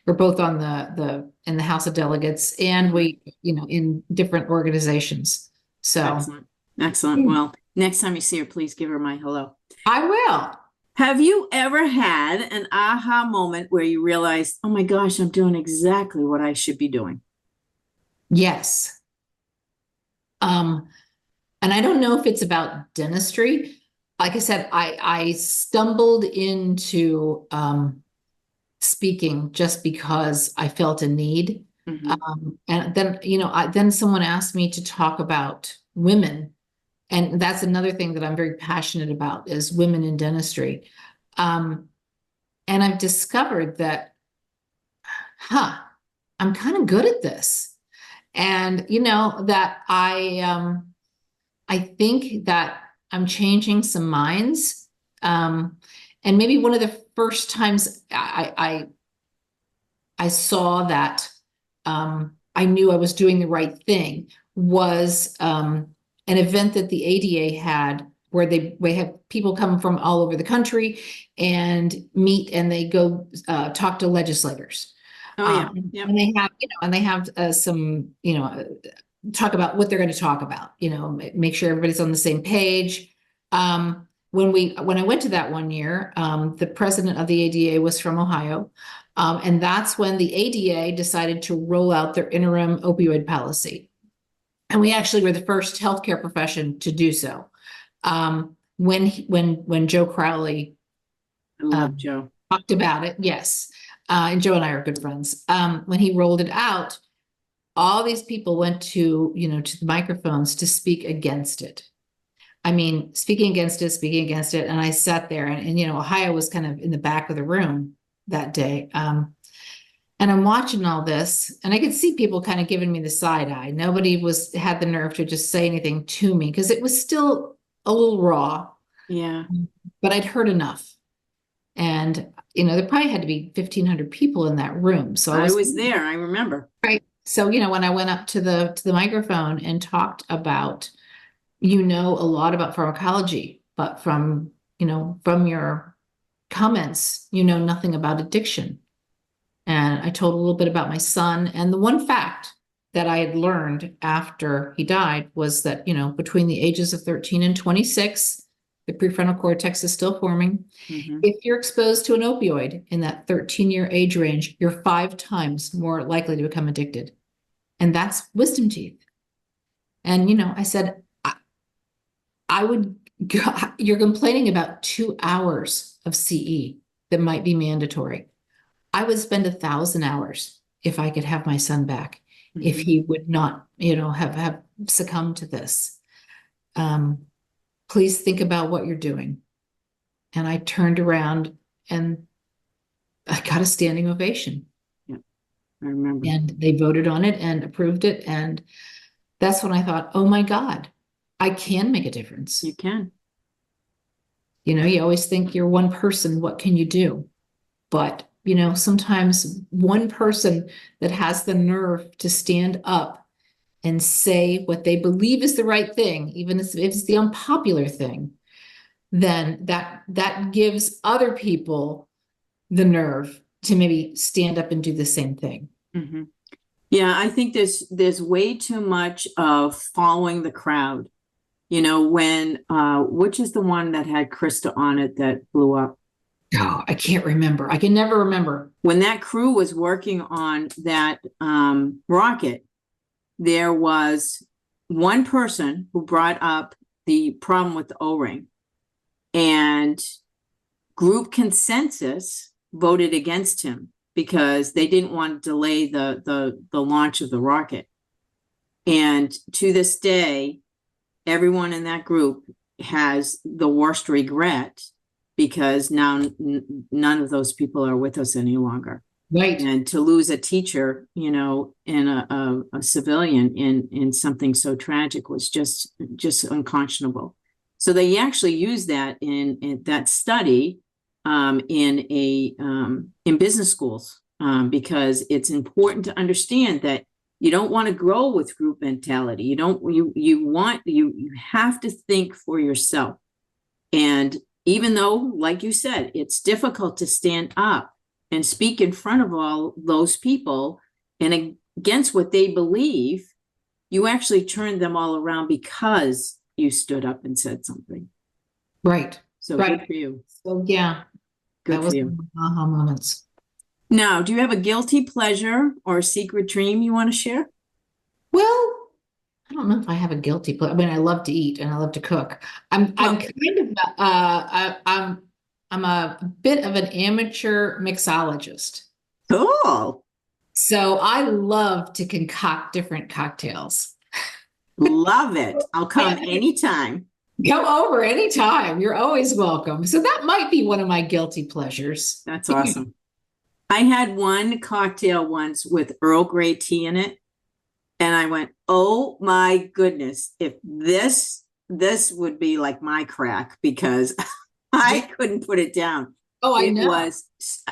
we're both on the in the House of Delegates and we in different organizations. So Excellent. Excellent. Well, next time you see her, please give her my hello. I will. Have you ever had an aha moment where you realized, oh my gosh, I'm doing exactly what I should be doing? Yes. And I don't know if it's about dentistry. Like I said, I stumbled into speaking just because I felt a need. And then, then someone asked me to talk about women. And that's another thing that I'm very passionate about is women in dentistry. And I've discovered that, I'm kind of good at this. And, that I think that I'm changing some minds. And maybe one of the first times I saw that I knew I was doing the right thing was an event that the ADA had where they have people come from all over the country and meet and they go talk to legislators. Oh yeah. Yep. And they have some, talk about what they're going to talk about, make sure everybody's on the same page. When I went to that one year, the president of the ADA was from Ohio. And that's when the ADA decided to roll out their interim opioid policy. And we actually were the first healthcare profession to do so. When Joe Crowley I love Joe. talked about it, yes. And Joe and I are good friends. When he rolled it out, all these people went to the microphones to speak against it. I mean, speaking against it. And I sat there and Ohio was kind of in the back of the room that day. And I'm watching all this and I could see people kind of giving me the side eye. Nobody had the nerve to just say anything to me because it was still a little raw. Yeah. But I'd heard enough. And, there probably had to be 1,500 people in that room. So I was there. I remember. Right. So, when I went up to the microphone and talked about, a lot about pharmacology, but from your comments, nothing about addiction. And I told a little bit about my son. And the one fact that I had learned after he died was that, between the ages of 13 and 26, the prefrontal cortex is still forming. If you're exposed to an opioid in that 13-year age range, you're 5 times more likely to become addicted. And that's wisdom teeth. And, I said, you're complaining about 2 hours of CE that might be mandatory. I would spend 1,000 hours if I could have my son back, if he would not, have succumbed to this. Please think about what you're doing. And I turned around and I got a standing ovation. Yeah, I remember. And they voted on it and approved it. And that's when I thought, oh my God, I can make a difference. You can. You always think you're one person, what can you do? But, sometimes one person that has the nerve to stand up and say what they believe is the right thing, even if it's the unpopular thing, then that gives other people the nerve to maybe stand up and do the same thing. Yeah, I think there's way too much of following the crowd. When which is the one that had Krista on it that blew up? Oh, I can't remember. I can never remember. When that crew was working on that rocket, there was one person who brought up the problem with the O-ring, and group consensus voted against him because they didn't want to delay the launch of the rocket. And to this day, everyone in that group has the worst regret because now none of those people are with us any longer. Right. And to lose a teacher, and a civilian in something so tragic was just unconscionable. So they actually used that in that study in business schools because it's important to understand that You don't want to grow with group mentality. You have to think for yourself. And even though, like you said, it's difficult to stand up and speak in front of all those people and against what they believe, you actually turned them all around because you stood up and said something. Right. So Right. good for you. So yeah, Good that was for you. one of my aha moments. Now, do you have a guilty pleasure or a secret dream you want to share? Well, I don't know if I have a guilty pleasure. I mean, I love to eat and I love to cook. I'm Well- kind of I'm a bit of an amateur mixologist. Cool. So I love to concoct different cocktails. Love it. I'll come anytime. Come over anytime. You're always welcome. So that might be one of my guilty pleasures. That's awesome. I had one cocktail once with Earl Grey tea in it. And I went, oh my goodness, if this would be like my crack because I couldn't put it down. Oh, I It know. was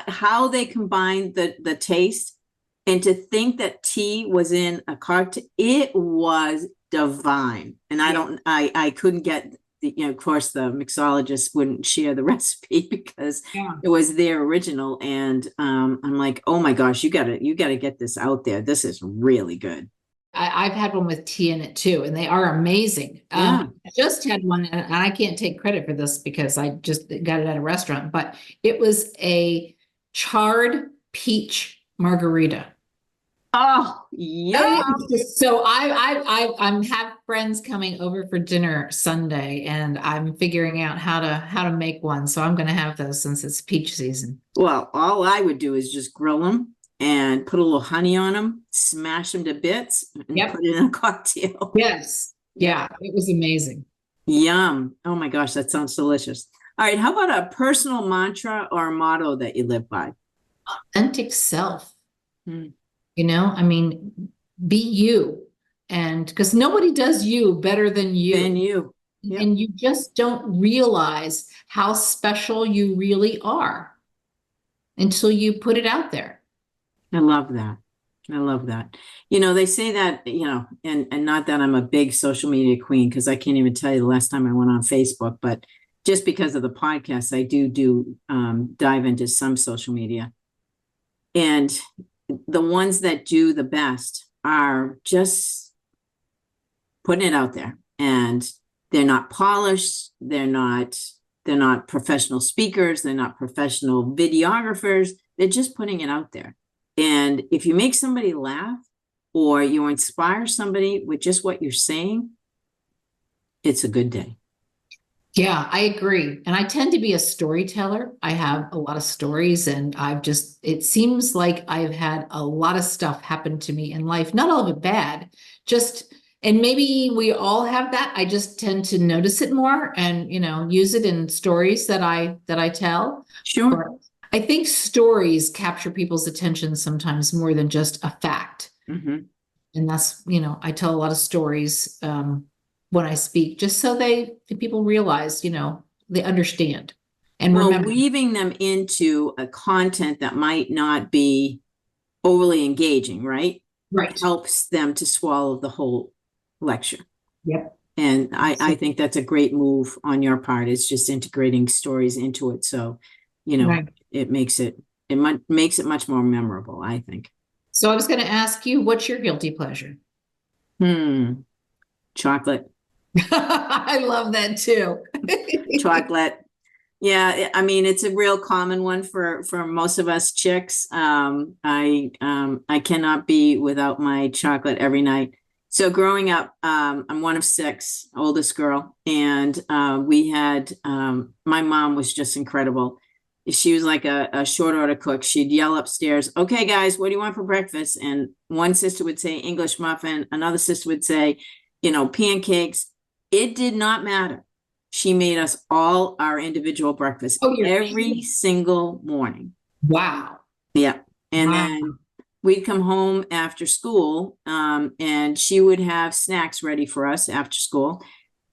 how they combined the taste, and to think that tea was in a cocktail, it was divine. And I couldn't get of course the mixologist wouldn't share the recipe because Yeah. it was their original. And I'm like, oh my gosh, you gotta get this out there. This is really good. I've had one with tea in it too, and they are amazing. Yeah. I just had one, and I can't take credit for this because I just got it at a restaurant, but it was a charred peach margarita. Oh, yeah. So I'm have friends coming over for dinner Sunday, and I'm figuring out how to make one. So I'm going to have those since it's peach season. Well, all I would do is just grill them and put a little honey on them, smash them to bits, and Yep. put it in a cocktail. Yes. Yeah, it was amazing. Yum. Oh my gosh, that sounds delicious. All right, how about a personal mantra or a motto that you live by? Authentic self. Hmm. You know, I mean, be you. And because nobody does you better than you. And you. Yep. And you just don't realize how special you really are until you put it out there. I love that. I love that. They say that, and not that I'm a big social media queen, because I can't even tell you the last time I went on Facebook, but just because of the podcast, I do dive into some social media. And the ones that do the best are just putting it out there, and they're not polished. They're not professional speakers. They're not professional videographers. They're just putting it out there. And if you make somebody laugh or you inspire somebody with just what you're saying, it's a good day. Yeah, I agree. And I tend to be a storyteller. I have a lot of stories, and it seems like I've had a lot of stuff happen to me in life, not all of it bad, and maybe we all have that. I just tend to notice it more and, use it in stories that I tell. Sure. I think stories capture people's attention sometimes more than just a fact. Mm-hmm. And that's, I tell a lot of stories, when I speak, just so people realize, they understand and remember. Weaving them into a content that might not be overly engaging, right? Right. Helps them to swallow the whole lecture. Yep. And I think that's a great move on your part. It's just integrating stories into it. So, Right. it makes it much more memorable, I think. So I was going to ask you, what's your guilty pleasure? Chocolate. I love that too. Chocolate. Yeah, I mean, it's a real common one for most of us chicks. I cannot be without my chocolate every night. So growing up, I'm one of 6, oldest girl, and we had my mom was just incredible. She was like a short order cook. She'd yell upstairs, "Okay, guys, what do you want for breakfast?" And one sister would say English muffin. Another sister would say, pancakes. It did not matter. She made us all our individual breakfast every single morning. Wow. Yeah. And Wow. then we'd come home after school, and she would have snacks ready for us after school.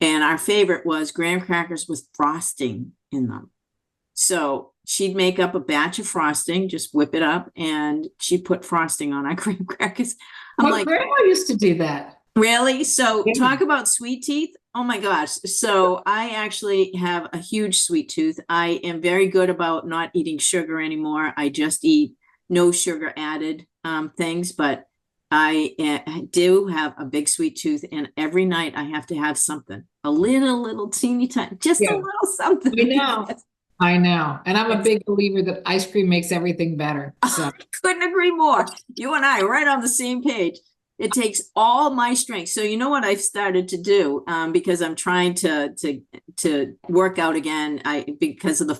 And our favorite was graham crackers with frosting in them. So she'd make up a batch of frosting, just whip it up, and she'd put frosting on our graham crackers. I'm My like, grandma used to do that. really? So Yeah. talk about sweet teeth. Oh my gosh. So I actually have a huge sweet tooth. I am very good about not eating sugar anymore. I just eat no sugar added things, but I do have a big sweet tooth, and every night I have to have something, a little teeny tiny, just a Yeah. little something. I know. I know. And I'm a It's- big believer that ice cream makes everything better. So Couldn't agree more. You and I are right on the same page. It takes all my strength. So you know what I've started to do, because I'm trying to work out again. Because of the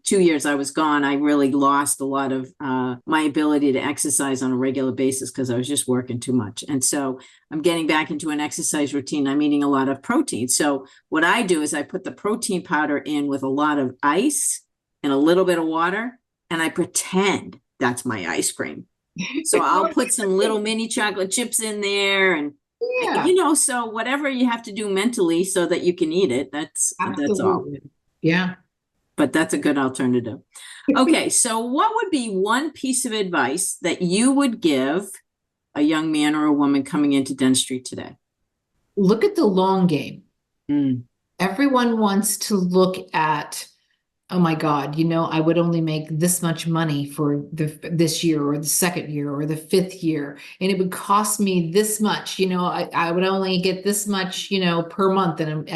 2 years I was gone, I really lost a lot of my ability to exercise on a regular basis because I was just working too much. And so I'm getting back into an exercise routine. I'm eating a lot of protein. So what I do is I put the protein powder in with a lot of ice and a little bit of water, and I pretend that's my ice cream. So I'll put some little mini chocolate chips in there, and yeah, so whatever you have to do mentally so that you can eat it, that's all. absolutely. Yeah. But that's a good alternative. Okay, so what would be one piece of advice that you would give a young man or a woman coming into dentistry today? Look at the long game. Mm, Everyone wants to look at, oh my God, I would only make this much money for this year or the second year or the fifth year, and it would cost me this much. I would only get this much, per month. And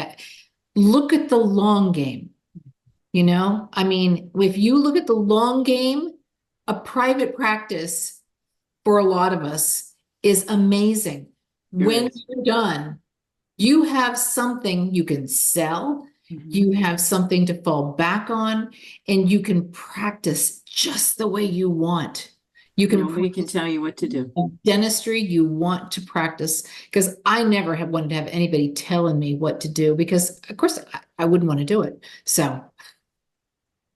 look at the long game. I mean, if you look at the long game, a private practice for a lot of us is amazing. When you're done, you have something you can sell. You have something to fall back on, and you can practice just the way you want. You can Nobody can practice tell you what to do. dentistry you want to practice, because I never have wanted to have anybody telling me what to do, because of course I wouldn't want to do it. So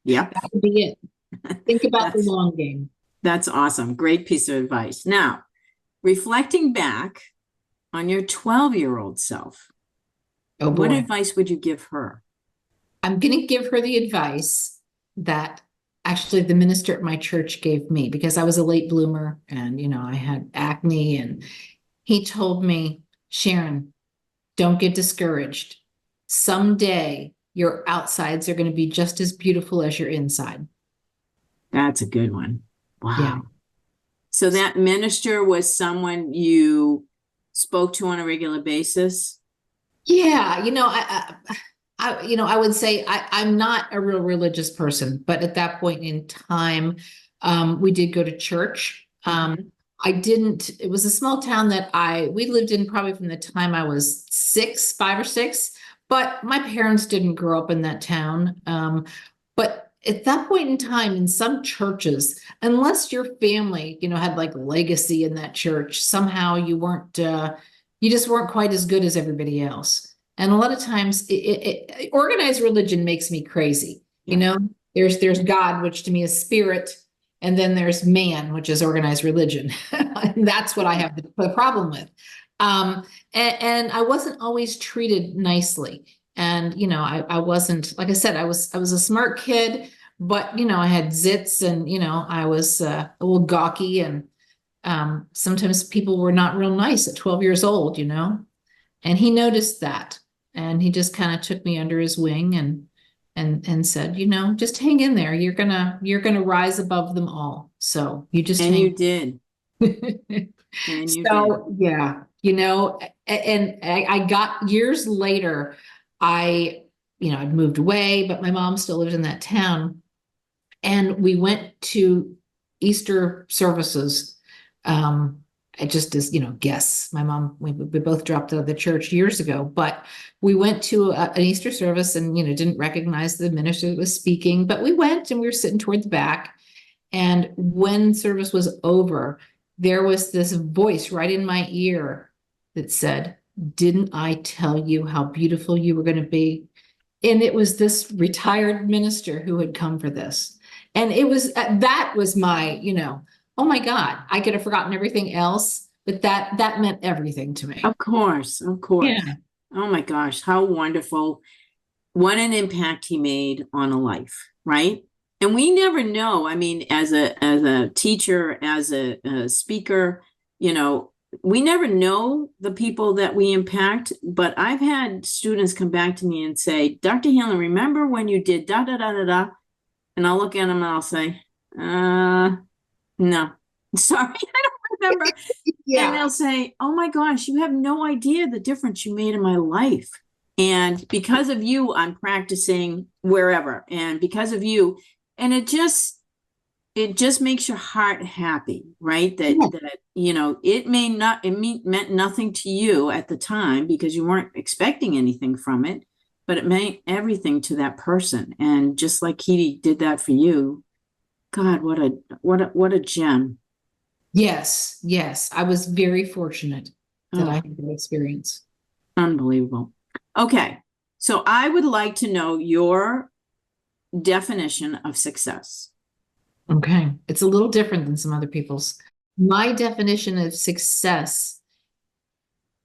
Yeah, that would be it. Think about the long game. that's awesome. Great piece of advice. Now, reflecting back on your 12-year-old self, Oh what boy. advice would you give her? I'm going to give her the advice that actually the minister at my church gave me, because I was a late bloomer and, I had acne, and he told me, Sharon, don't get discouraged. Someday your outsides are going to be just as beautiful as your inside. That's a good one. Wow. Yeah. So that minister was someone you spoke to on a regular basis? Yeah. I would say I'm not a real religious person, but at that point in time, we did go to church. It was a small town that we lived in probably from the time I was 5 or 6, but my parents didn't grow up in that town. But at that point in time, in some churches, unless your family, had like legacy in that church, somehow you just weren't quite as good as everybody else. And a lot of times organized religion makes me crazy. There's God, which to me is spirit, and then there's man, which is organized religion. And that's what I have the problem with. And I wasn't always treated nicely. And, I wasn't, like I said, I was a smart kid, but, I had zits, and, I was a little gawky, and sometimes people were not real nice at 12 years old, and he noticed that, and he just kind of took me under his wing and said, just hang in there. You're gonna rise above them all. So you just And hang. you did. And you So yeah, and I got years later, I'd moved away, but my mom still lived in that town. And we went to Easter services. I just as guess my mom, we both dropped out of the church years ago, but we went to an Easter service, and didn't recognize the minister that was speaking, but we went, and we were sitting toward the back. And when service was over, there was this voice right in my ear that said, "Didn't I tell you how beautiful you were going to be?" And it was this retired minister who had come for this. And that was my, oh my God, I could have forgotten everything else, but that meant everything to me. Of course. Yeah. Oh my gosh, how wonderful. What an impact he made on a life, right? And we never know. I mean, as a teacher, as a speaker, we never know the people that we impact. But I've had students come back to me and say, Dr. Hanlon, remember when you did da da da da da? And I'll look at them and I'll say, no, sorry, I don't remember. And they'll say, oh my gosh, you have no idea the difference you made in my life. And because of you, I'm practicing wherever. And because of you, and it just makes your heart happy, right? That it meant nothing to you at the time because you weren't expecting anything from it, but it meant everything to that person. And just like he did that for you, God, what a gem. Yes. I was very fortunate that I had that experience. Unbelievable. Okay. So I would like to know your definition of success. Okay. It's a little different than some other people's. My definition of success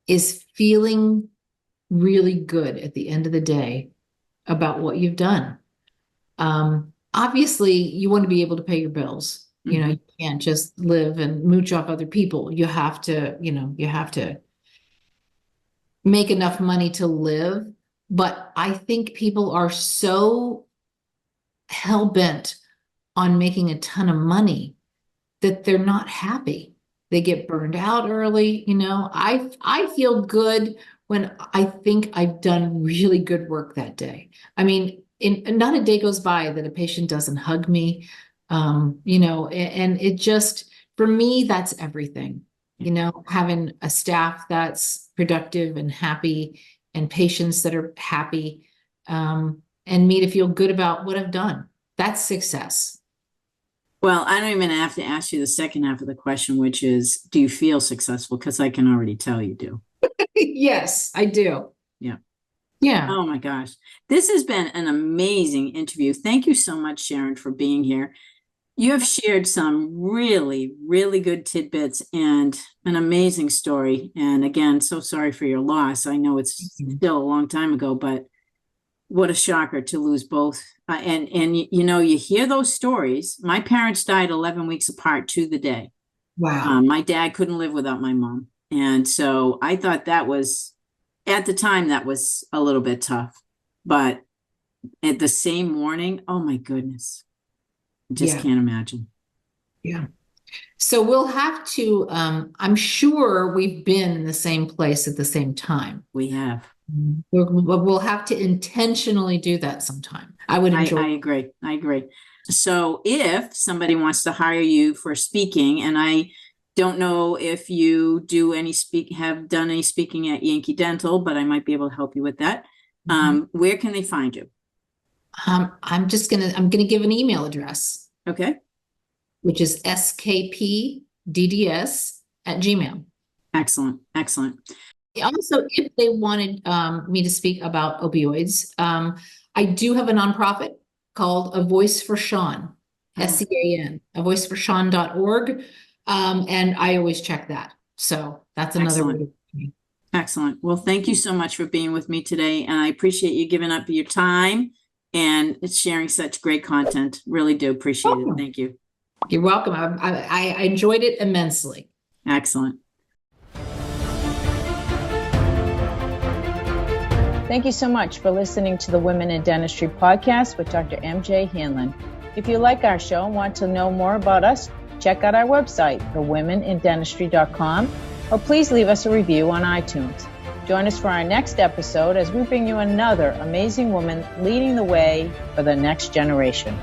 is feeling really good at the end of the day about what you've done. Obviously, you want to be able to pay your bills. You can't just live and mooch off other people. You have to make enough money to live. But I think people are so hell-bent on making a ton of money that they're not happy. They get burned out early. I feel good when I think I've done really good work that day. I mean, not a day goes by that a patient doesn't hug me. And it just, for me, that's everything. Having a staff that's productive and happy and patients that are happy, and me to feel good about what I've done. That's success. Well, I don't even have to ask you the second half of the question, which is, do you feel successful? Because I can already tell you do. Yes, I do. Yeah. Oh my gosh. This has been an amazing interview. Thank you so much, Sharon, for being here. You have shared some really, really good tidbits and an amazing story. And again, so sorry for your loss. I know it's still a long time ago, but what a shocker to lose both. And you hear those stories. My parents died 11 weeks apart to the day. Wow. My dad couldn't live without my mom. And so I thought that was, at the time, that was a little bit tough. But at the same morning, oh my goodness. Just can't imagine. Yeah. So we'll have to, I'm sure we've been in the same place at the same time. We have. We'll have to intentionally do that sometime. I would enjoy. I agree. So if somebody wants to hire you for speaking, and I don't know if you have done any speaking at Yankee Dental, but I might be able to help you with that. Where can they find you? I'm gonna give an email address. Okay. Which is skpdds@gmail. Excellent. Also, if they wanted me to speak about opioids, I do have a nonprofit called A Voice for Sean, SCAN, avoiceforshawn.org. And I always check that. So that's another way. Excellent. Well, thank you so much for being with me today. And I appreciate you giving up your time and sharing such great content. Really do appreciate it. Thank you. You're welcome. I enjoyed it immensely. Excellent. Thank you so much for listening to the Women in Dentistry podcast with Dr. MJ Hanlon. If you like our show and want to know more about us, check out our website, thewomenindentistry.com, or please leave us a review on iTunes. Join us for our next episode as we bring you another amazing woman leading the way for the next generation.